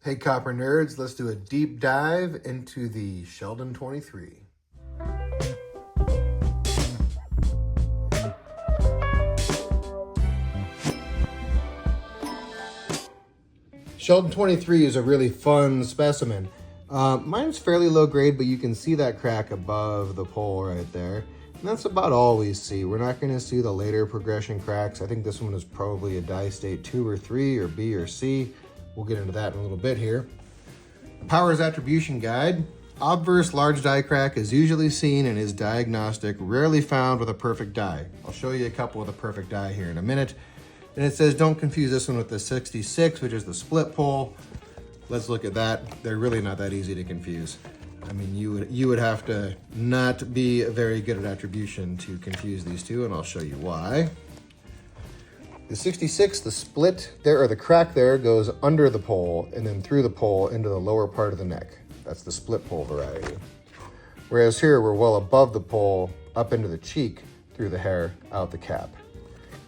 Hey copper nerds, let's do a deep dive into the Sheldon 23. Sheldon 23 is a really fun specimen. Mine's fairly low grade, but you can see that crack above the pole right there. And that's about all we see. We're not going to see the later progression cracks. I think this one is probably a die state 2 or 3 or B or C. We'll get into that in a little bit here. Power's attribution guide. Obverse large die crack is usually seen and is diagnostic, rarely found with a perfect die. I'll show you a couple with a perfect die here in a minute. And it says don't confuse this one with the 66, which is the split pole. Let's look at that. They're really not that easy to confuse. I mean, you would have to not be very good at attribution to confuse these two, and I'll show you why. The 66, the split there, or the crack there, goes under the pole and then through the pole into the lower part of the neck. That's the split pole variety. Whereas here, we're well above the pole, up into the cheek, through the hair, out the cap.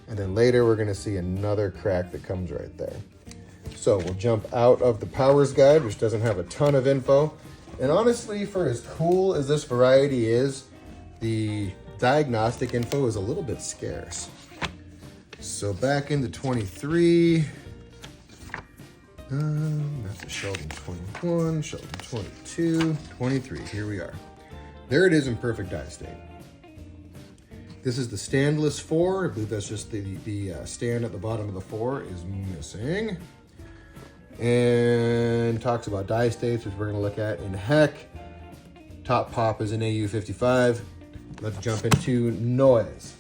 And then later, we're gonna see another crack that comes right there. So we'll jump out of the Powers guide, which doesn't have a ton of info. And honestly, for as cool as this variety is, the diagnostic info is a little bit scarce. So back into 23, that's a Sheldon 21, Sheldon 22, 23, here we are. There it is in perfect die state. This is the standless 4, I believe that's just the stand at the bottom of the 4 is missing. And talks about die states, which we're gonna look at in heck. Top pop is in AU55. Let's jump into noise.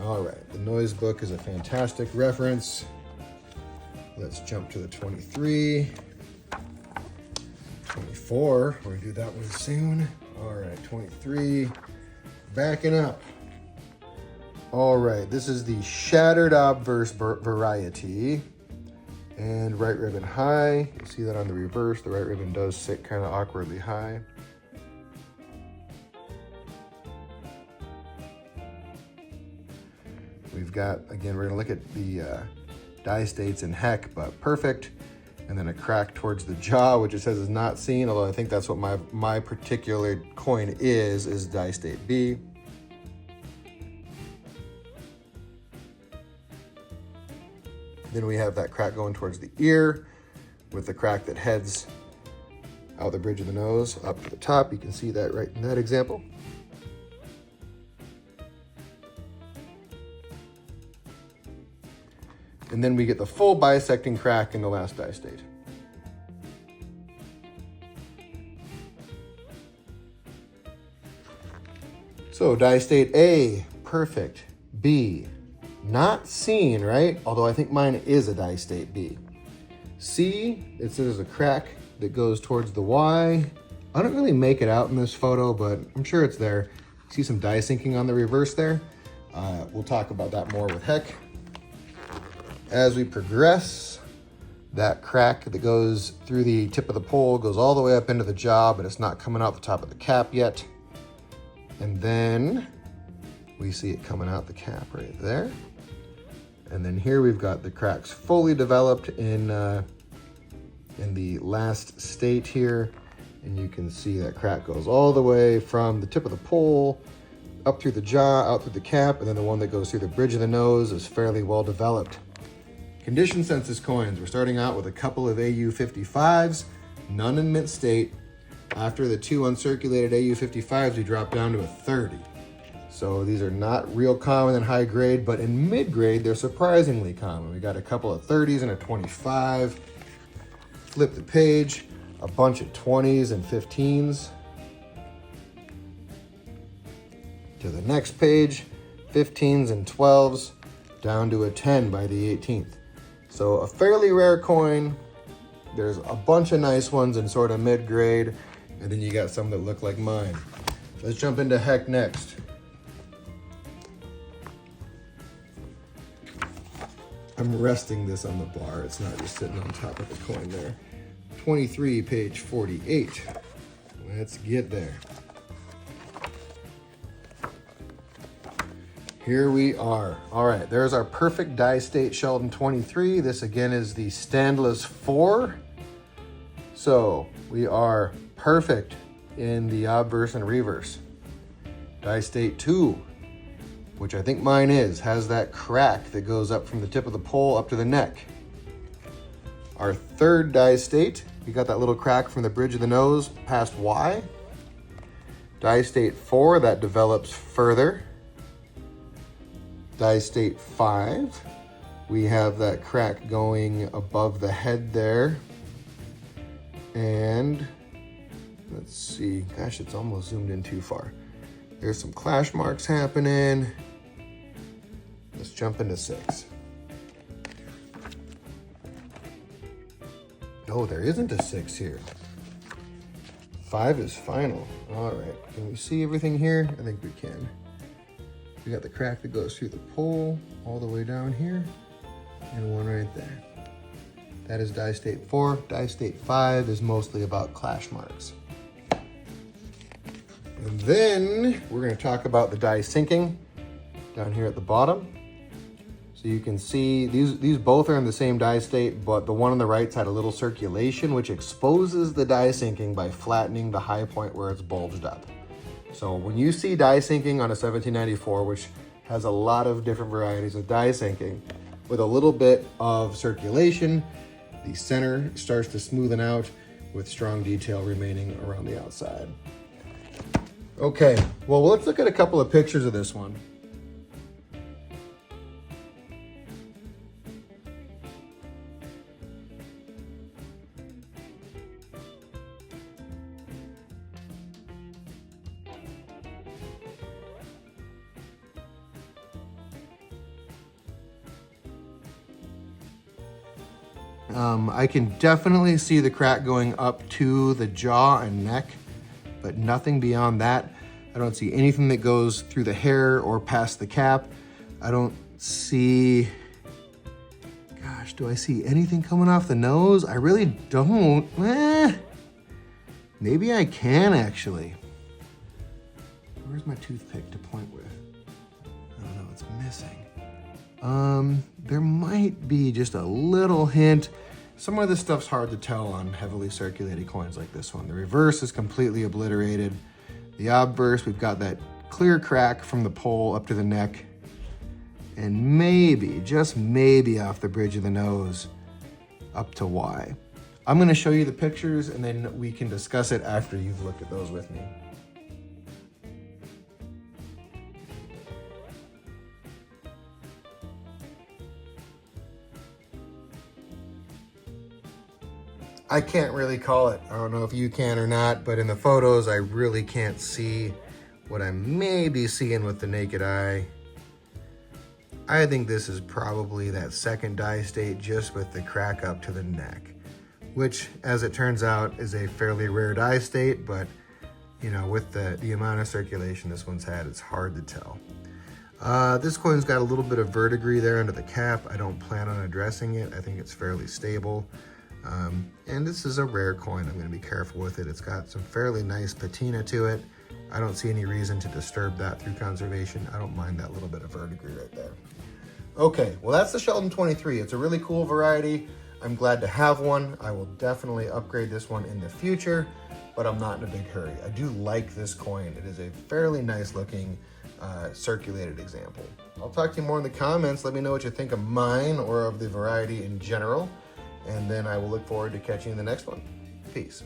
All right, the noise book is a fantastic reference. Let's jump to the 23. 24, we're gonna do that one soon. All right, 23, backing up. All right, this is the shattered obverse variety and right ribbon high. You see that on the reverse, the right ribbon does sit kind of awkwardly high. We've got, again, we're gonna look at the die states in heck, but perfect. And then a crack towards the jaw, which it says is not seen, although I think that's what my particular coin is die state B. Then we have that crack going towards the ear with the crack that heads out the bridge of the nose up to the top. You can see that right in that example. And then we get the full bisecting crack in the last die state. So die state A, perfect. B, not seen, right? Although I think mine is a die state B. C, it says a crack that goes towards the Y. I don't really make it out in this photo, but I'm sure it's there. See some die sinking on the reverse there. We'll talk about that more with heck. As we progress, that crack that goes through the tip of the pole goes all the way up into the jaw, but it's not coming out the top of the cap yet. And then we see it coming out the cap right there. And then here we've got the cracks fully developed in the last state here. And you can see that crack goes all the way from the tip of the pole, up through the jaw, out through the cap, and then the one that goes through the bridge of the nose is fairly well developed. Condition census coins. We're starting out with a couple of AU55s, none in mint state. After the 2 uncirculated AU55s, we drop down to a 30. So these are not real common in high grade, but in mid grade, they're surprisingly common. We got a couple of 30s and a 25. Flip the page, a bunch of 20s and 15s. To the next page, 15s and 12s, down to a 10 by the 18th. So a fairly rare coin. There's a bunch of nice ones in sort of mid-grade, and then you got some that look like mine. Let's jump into heck next. I'm resting this on the bar. It's not just sitting on top of the coin there. 23, page 48. Let's get there. here we are. All right, there's our perfect die state Sheldon 23. This again is the standless 4. So we are perfect in the obverse and reverse. Die state 2, which I think mine has that crack that goes up from the tip of the pole up to the neck. Our third die state, we got that little crack from the bridge of the nose past Y. Die state 4, that develops further. Die state 5, we have that crack going above the head there. And let's see, gosh, it's almost zoomed in too far. There's some clash marks happening. Let's jump into 6. No, there isn't a 6 here. 5 is final. All right, can we see everything here? I think we can. We got the crack that goes through the pole all the way down here, and one right there. That is die state 4. Die state 5 is mostly about clash marks. And then we're going to talk about the die sinking down here at the bottom. So you can see these both are in the same die state, but the one on the right's had a little circulation, which exposes the die sinking by flattening the high point where it's bulged up. So when you see die sinking on a 1794, which has a lot of different varieties of die sinking, with a little bit of circulation, the center starts to smoothen out with strong detail remaining around the outside. Okay, well, let's look at a couple of pictures of this one. I can definitely see the crack going up to the jaw and neck, but nothing beyond that. I don't see anything that goes through the hair or past the cap. I don't see, gosh, do I see anything coming off the nose? I really don't. Maybe I can actually. Where's my toothpick to point with? I don't know, it's missing. There might be just a little hint. Some of this stuff's hard to tell on heavily circulated coins like this one. The reverse is completely obliterated. The obverse, we've got that clear crack from the pole up to the neck. And maybe, just maybe off the bridge of the nose up to Y. I'm gonna show you the pictures and then we can discuss it after you've looked at those with me. I can't really call it. I don't know if you can or not, but in the photos, I really can't see what I may be seeing with the naked eye. I think this is probably that second die state just with the crack up to the neck, which, as it turns out, is a fairly rare die state, but you know, with the amount of circulation this one's had, it's hard to tell. This coin's got a little bit of verdigris there under the cap. I don't plan on addressing it. I think it's fairly stable. And this is a rare coin. I'm going to be careful with it. It's got some fairly nice patina to it. I don't see any reason to disturb that through conservation. I don't mind that little bit of verdigris right there. Okay, well, that's the Sheldon 23. It's a really cool variety. I'm glad to have one. I will definitely upgrade this one in the future, but I'm not in a big hurry. I do like this coin. It is a fairly nice looking circulated example. I'll talk to you more in the comments. Let me know what you think of mine or of the variety in general. And then I will look forward to catching you in the next one. Peace.